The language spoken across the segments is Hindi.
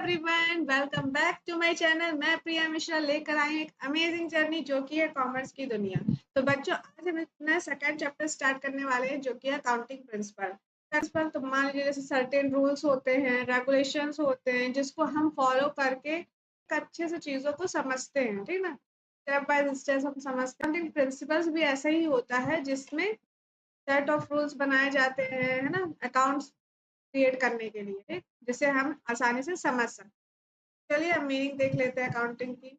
Everyone, welcome back to my channel. मैं प्रिया मिश्रा लेकर आई एक अमेजिंग जर्नी जो कि है कॉमर्स की दुनिया। तो बच्चों, आज हम अपना सेकंड चैप्टर स्टार्ट करने वाले हैं जो कि है अकाउंटिंग प्रिंसिपल। तो मान लीजिए जैसे सर्टेन रूल्स होते हैं, रेगुलेशंस होते हैं जिसको हम फॉलो करके एक अच्छे से चीज़ों को समझते हैं, ठीक ना। स्टेप बाय स्टेप हम समझते हैं। अकाउंटिंग प्रिंसिपल्स भी ऐसा ही होता है जिसमें सेट ऑफ रूल्स बनाए जाते हैं, है ना, अकाउंट्स क्रिएट करने के लिए, ठीक, जिसे हम आसानी से समझ सकते। चलिए अब मीनिंग देख लेते हैं अकाउंटिंग की।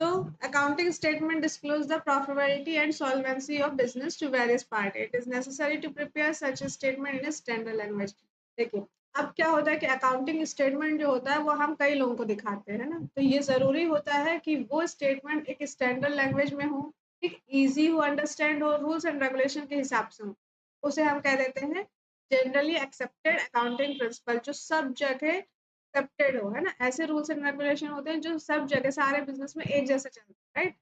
तो accounting statement disclose the profitability and solvency of business to various parties. It is necessary to prepare such a statement in a standard language. देखिए, अब क्या होता है कि अकाउंटिंग स्टेटमेंट जो होता है वो हम कई लोगों को दिखाते हैं ना, तो ये ज़रूरी होता है कि वो स्टेटमेंट एक स्टैंडर्ड लैंग्वेज में हो, एक ईजी हो, अंडरस्टैंड हो, रूल्स एंड रेगुलेशन के हिसाब से हो। उसे हम कह देते हैं जनरली एक्सेप्टेड अकाउंटिंग प्रिंसिपल, जो सब जगह एक्सेप्टेड हो, है ना। ऐसे रूल्स एंड रेगुलेशन होते हैं जो सब जगह सारे बिजनेस में एक जैसा चलता है, राइट।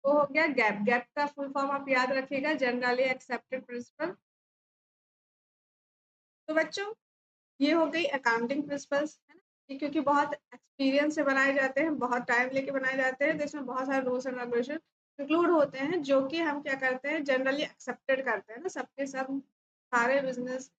वो हो गया गैप। गैप का फुल फॉर्म आप याद रखिएगा, जनरली एक्सेप्टेड प्रिंसिपल। तो बच्चों, ये हो गई अकाउंटिंग प्रिंसिपल्स, है ना। ये क्योंकि बहुत एक्सपीरियंस से बनाए जाते हैं, बहुत टाइम लेके बनाए जाते हैं, तो इसमें बहुत सारे रूल्स एंड रेगुलेशन इंक्लूड होते हैं जो कि हम क्या करते हैं, जनरली एक्सेप्टेड करते हैं ना। सबके सब सारे बिजनेस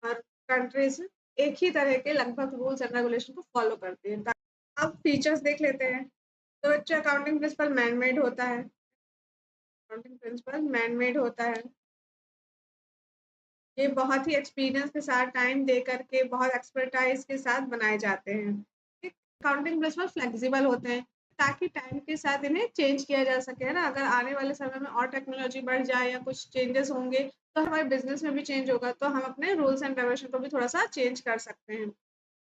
और कंट्रीज एक ही तरह के लगभग रूल्स एंड रेगुलेशन को फॉलो करती है। अब फीचर्स देख लेते हैं। तो बच्चों, अकाउंटिंग प्रिंसिपल मैन मेड होता है। अकाउंटिंग प्रिंसिपल मैन मेड होता है। ये बहुत ही एक्सपीरियंस के साथ, टाइम दे करके, बहुत एक्सपर्टाइज के साथ बनाए जाते हैं। अकाउंटिंग प्रिंसिपल फ्लेक्सिबल होते हैं ताकि टाइम के साथ इन्हें चेंज किया जा सके, है ना। अगर आने वाले समय में और टेक्नोलॉजी बढ़ जाए या कुछ चेंजेस होंगे तो हमारे बिजनेस में भी चेंज होगा, तो हम अपने रूल्स एंड रेगुलेशन को भी थोड़ा सा चेंज कर सकते हैं।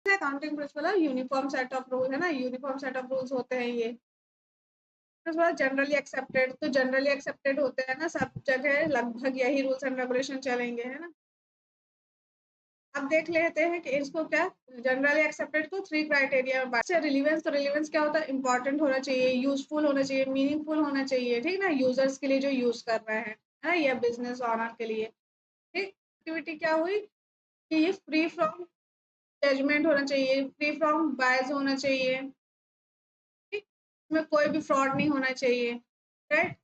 अकाउंटिंग प्रिंसिपल है यूनिफॉर्म सेट ऑफ रूल, है ना, यूनिफॉर्म सेट ऑफ रूल्स होते हैं ये। जनरली एक्सेप्टेड, तो जनरली एक्सेप्टेड होते हैं ना, सब जगह लगभग यही रूल्स एंड रेगुलेशन चलेंगे, है ना। अब देख लेते हैं कि इसको क्या जनरली एक्सेप्टेड को 3 क्राइटेरिया में बांट। रिलीवेंस, तो रिलीवेंस क्या होता है, इंपॉर्टेंट होना चाहिए, यूजफुल होना चाहिए, मीनिंगफुल होना चाहिए, ठीक ना, यूजर्स के लिए जो यूज कर रहे हैं, है ना, या बिजनेस ऑनर के लिए, ठीक। एक्टिविटी क्या हुई कि ये फ्री फ्रॉम जजमेंट होना चाहिए, फ्री फ्रॉम बायस होना चाहिए, ठीक, इसमें कोई भी फ्रॉड नहीं होना चाहिए, राइट।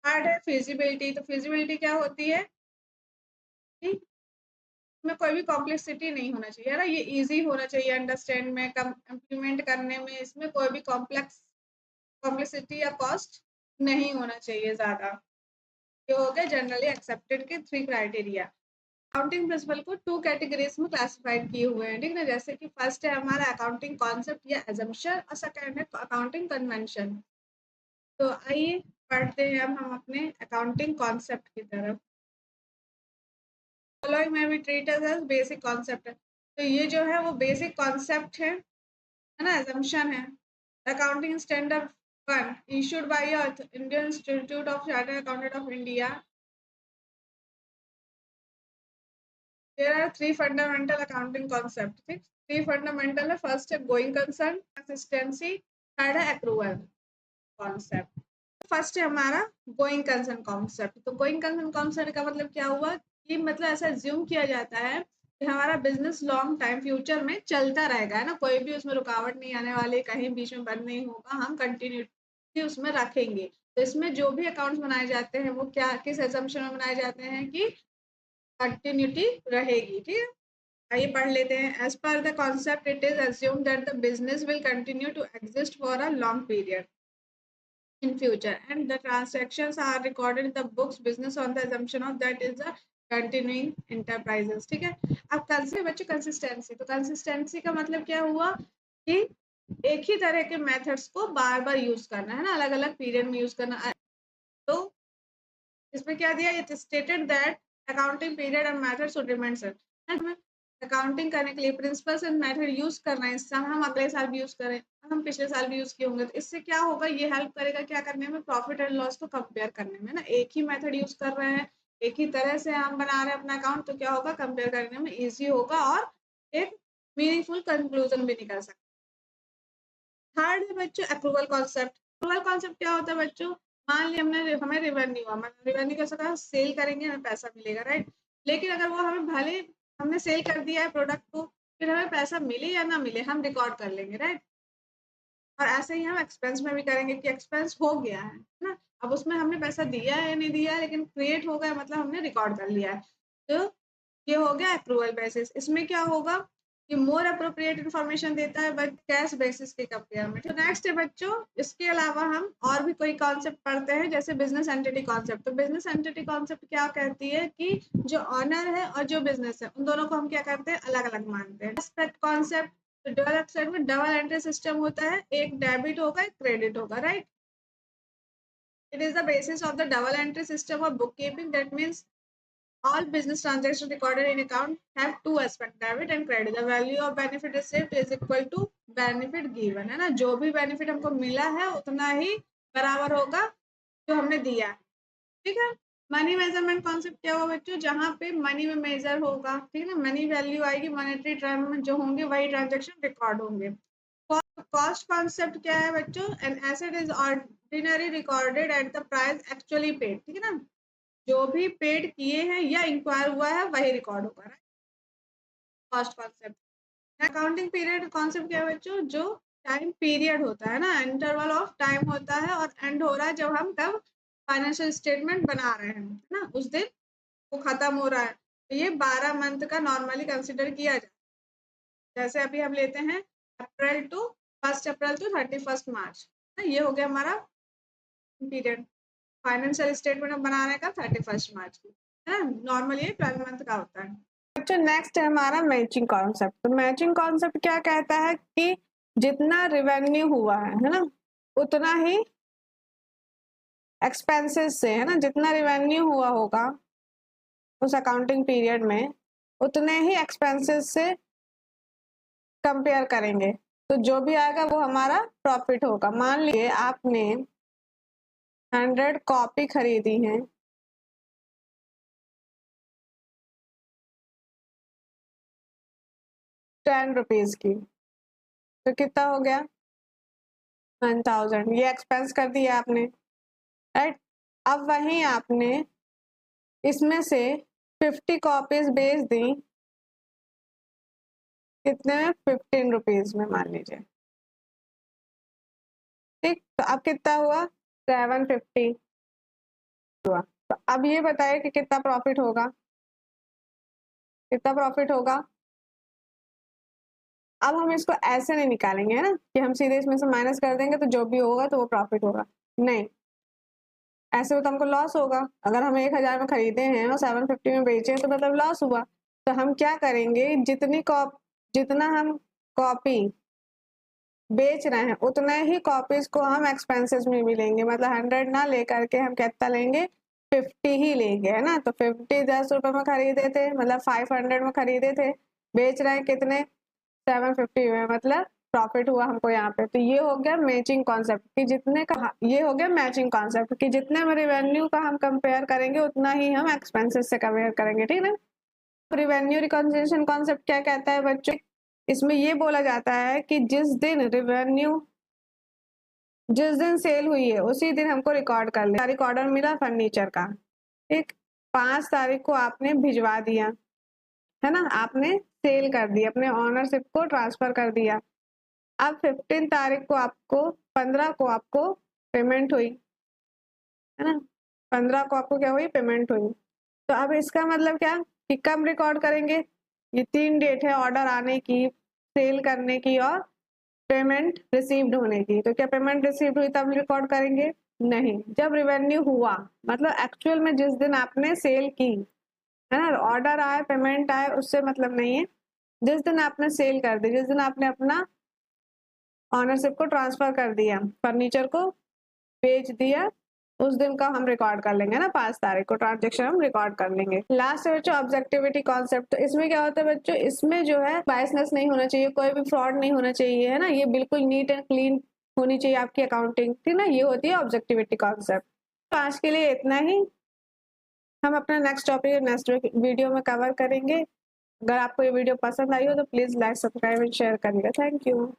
थर्ड है फिजिबिलिटी, तो फिजिबिलिटी क्या होती है कि इसमें कोई भी कॉम्प्लेक्सिटी नहीं होना चाहिए, है ना, ये इजी होना चाहिए अंडरस्टैंड में, इम्प्लीमेंट करने में, इसमें कोई भी कॉम्प्लेक्सिटी या कॉस्ट नहीं होना चाहिए ज़्यादा। ये हो गया जनरली एक्सेप्टेड के 3 क्राइटेरिया। अकाउंटिंग प्रिंसिपल को 2 कैटेगरीज में क्लासिफाइड किए हुए हैं, ठीक ना। जैसे कि फर्स्ट है हमारा अकाउंटिंग कॉन्सेप्ट या एजम्पशन, और सेकंड है अकाउंटिंग कन्वेंशन। तो आइए पढ़ते हैं अब हम अपने अकाउंटिंग कॉन्सेप्ट की तरफ। following may be treated as basic concept है, तो ये जो है वो बेसिक कॉन्सेप्ट है ना, assumption है। Accounting standard 1 issued by Indian Institute of Chartered Accountants of India. There are 3 fundamental accounting concepts, ठीक। 3 fundamental है, फर्स्ट है गोइंग कंसर्न, कंसिस्टेंसी, थर्ड है अप्रूवल कॉन्सेप्ट। फर्स्ट है हमारा गोइंग कंसर्न कॉन्सेप्ट। तो गोइंग कंसर्न कॉन्सेप्ट का मतलब क्या हुआ कि मतलब ऐसा ज्यूम किया जाता है कि हमारा बिजनेस लॉन्ग टाइम फ्यूचर में चलता रहेगा, है ना, कोई भी उसमें रुकावट नहीं आने वाली, कहीं बीच में बंद नहीं होगा, हम कंटिन्यूटी उसमें रखेंगे। तो इसमें जो भी अकाउंट्स बनाए जाते हैं वो क्या, किस एजम्पशन में बनाए जाते हैं कि कंटिन्यूटी रहेगी, ठीक है। आइए पढ़ लेते हैं। As per the concept it is assumed that the business will continue to exist for a long period in future and the transactions are recorded in the books business on the assumption of that is a continuing enterprises, ठीक है। अब कल से बच्चे कंसिस्टेंसी, तो कंसिस्टेंसी का मतलब क्या हुआ कि एक ही तरह के मेथड्स को बार बार यूज करना, है ना, अलग अलग पीरियड में यूज करना। तो इसमें क्या दिया, it stated that accounting period and method should remain same. Accounting करने के लिए प्रिंसिपल्स एंड मेथड यूज करना है, इससे हम अगले साल भी यूज करें, हम पिछले साल भी यूज किए होंगे, तो इससे क्या होगा, ये हेल्प करेगा क्या करने में, प्रॉफिट एंड लॉस को कंपेयर करने में ना। एक ही मेथड यूज कर रहे हैं, एक ही तरह से हम बना रहे हैं अपना अकाउंट, तो क्या होगा, कंपेयर करने में ईजी होगा और एक मीनिंगफुल कंक्लूजन भी निकल सकता है। थर्ड है बच्चों अप्रूवल कॉन्सेप्ट। अप्रूवल कॉन्सेप्ट क्या होता है बच्चों, मान लिया हमें रेवेन्यू हुआ, रेवेन्यू कैसा कहा, सेल करेंगे हमें पैसा मिलेगा, राइट। लेकिन अगर वो हमें भले हमने सेल कर दिया है प्रोडक्ट को, फिर हमें पैसा मिले या ना मिले हम रिकॉर्ड कर लेंगे, राइट। और ऐसे ही हम एक्सपेंस में भी करेंगे कि एक्सपेंस हो गया है ना। अब उसमें हमने पैसा दिया है या नहीं दिया है, लेकिन क्रिएट हो गया मतलब हमने रिकॉर्ड कर लिया है। तो ये हो गया एक्रूअल बेसिस। इसमें क्या होगा कि मोर अप्रोप्रिएट इन्फॉर्मेशन देता है बट कैश बेसिस के कंपेयर में। तो नेक्स्ट है बच्चों, इसके अलावा हम और भी कोई कॉन्सेप्ट पढ़ते हैं, जैसे बिजनेस एंटिटी कॉन्सेप्ट। तो बिजनेस एंटिटी कॉन्सेप्ट क्या कहती है कि जो ऑनर है और जो बिजनेस है उन दोनों को हम क्या करते हैं, अलग अलग मानते हैं। कॉन्सेप्ट, तो डबल एब्स्ट्रैक्ट में डबल एंट्री सिस्टम होता है, एक डेबिट होगा एक क्रेडिट होगा, right. It is the basis of the double entry system of book keeping. That means all business transactions recorded in account have two aspects, debit and credit. The value of benefit received is equal to benefit given, है ना। जो भी बेनिफिट हमको मिला है उतना ही बराबर होगा जो हमने दिया, ठीक है। मनी मेजरमेंट कॉन्सेप्ट क्या होगा बच्चों, जहाँ पे मनी में मेजर होगा, ठीक है ना, मनी वैल्यू आएगी, मॉनेटरी टर्म में जो होंगे वही ट्रांजेक्शन रिकॉर्ड होंगे। कॉस्ट कॉन्सेप्ट क्या है बच्चों, an asset is ordinary recorded at the price actually paid, ठीक है ना। जो भी पेड किए हैं या इंक्वायर हुआ है वही रिकॉर्ड होगा, cost concept. Accounting period concept क्या है बच्चों, जो टाइम पीरियड होता है ना, इंटरवल ऑफ टाइम होता है और एंड हो रहा है जब हम कब फाइनेंशियल स्टेटमेंट बना रहे हैं ना, उस दिन वो खत्म हो रहा है। तो ये 12 मंथ का नॉर्मली कंसिडर किया जाए। जैसे अभी हम लेते हैं अप्रैल टू 1 अप्रैल टू 31 मार्च, ये हो गया हमारा पीरियड। फाइनेंशियल स्टेटमेंट हम बना रहे हैं 31 मार्च की, है ना। नॉर्मली ये 12 मंथ का होता है। अच्छा, नेक्स्ट है हमारा मैचिंग कॉन्सेप्ट। तो मैचिंग कॉन्सेप्ट क्या कहता है कि जितना रिवेन्यू हुआ है ना, उतना ही एक्सपेंसेस से, है ना, जितना रिवेन्यू हुआ होगा उस अकाउंटिंग पीरियड में उतने ही एक्सपेंसेस से कंपेयर करेंगे। तो जो भी आएगा वो हमारा प्रॉफिट होगा। मान लीजिए आपने 100 कॉपी खरीदी है, 10 रुपीज की, तो कितना हो गया 1000। ये एक्सपेंस कर दिया आपने, राइट। अब वहीं आपने इसमें से 50 कॉपीज बेच दी, कितने में, 15 रुपीज में मान लीजिए, ठीक। तो अब कितना हुआ 750 हुआ। तो अब ये बताइए कि कितना प्रॉफिट होगा, कितना प्रॉफिट होगा। अब हम इसको ऐसे नहीं निकालेंगे, है ना, कि हम सीधे इसमें से माइनस कर देंगे तो जो भी होगा तो वो प्रॉफिट होगा, नहीं। ऐसे तो हमको लॉस होगा। अगर हम 1000 में खरीदे हैं और 750 में बेचे हैं तो मतलब लॉस हुआ। तो हम क्या करेंगे, जितना हम कॉपी बेच रहे हैं उतने ही कॉपीज को हम एक्सपेंसेस में भी लेंगे। मतलब 100 ना लेकर के हम कितना लेंगे, 50 ही लेंगे, है ना। तो 50 10 रुपए में खरीदे थे, मतलब 500 में खरीदे थे, बेच रहे हैं कितने, 750 में, मतलब प्रॉफिट हुआ हमको यहाँ पे। तो ये हो गया मैचिंग कॉन्सेप्ट कि जितने का, ये हो गया मैचिंग कॉन्सेप्ट कि जितने में रिवेन्यू का हम कंपेयर करेंगे उतना ही हम एक्सपेंसेस से कंपेयर करेंगे, ठीक है। रिवेन्यू रिकॉन्सिलिएशन कॉन्सेप्ट क्या कहता है बच्चों, इसमें ये बोला जाता है कि जिस दिन सेल हुई है उसी दिन हमको रिकॉर्ड कर ले। तारीख ऑर्डर मिला फर्नीचर का, ठीक, 5 तारीख को आपने भिजवा दिया, है ना, आपने सेल कर दी, अपने ऑनरशिप को ट्रांसफर कर दिया। अब 15 तारीख को आपको, 15 को आपको पेमेंट हुई, है ना, 15 को आपको क्या हुई, पेमेंट हुई। तो अब इसका मतलब क्या कि कब रिकॉर्ड करेंगे, ये 3 डेट है, ऑर्डर आने की, सेल करने की और पेमेंट रिसीव्ड होने की। तो क्या पेमेंट रिसीव्ड हुई तब रिकॉर्ड करेंगे, नहीं, जब रिवेन्यू हुआ, मतलब एक्चुअल में जिस दिन आपने सेल की, है ना, ऑर्डर आए पेमेंट आए उससे मतलब नहीं है, जिस दिन आपने सेल कर दी, जिस दिन आपने अपना ऑनरशिप को ट्रांसफर कर दिया, फर्नीचर को बेच दिया, उस दिन का हम रिकॉर्ड कर लेंगे ना, 5 तारीख को ट्रांजेक्शन हम रिकॉर्ड कर लेंगे। लास्ट है बच्चों ऑब्जेक्टिविटी कॉन्सेप्ट। तो इसमें क्या होता है बच्चों, इसमें जो है बायसनेस नहीं होना चाहिए, कोई भी फ्रॉड नहीं होना चाहिए, है ना, ये बिल्कुल नीट एंड क्लीन होनी चाहिए आपकी अकाउंटिंग, ठीक ना। ये होती है ऑब्जेक्टिविटी कॉन्सेप्ट। तो आज के लिए इतना ही, हम अपना नेक्स्ट टॉपिक नेक्स्ट वीडियो में कवर करेंगे। अगर आपको ये वीडियो पसंद आई हो तो please like subscribe and share करिएगा। Thank you.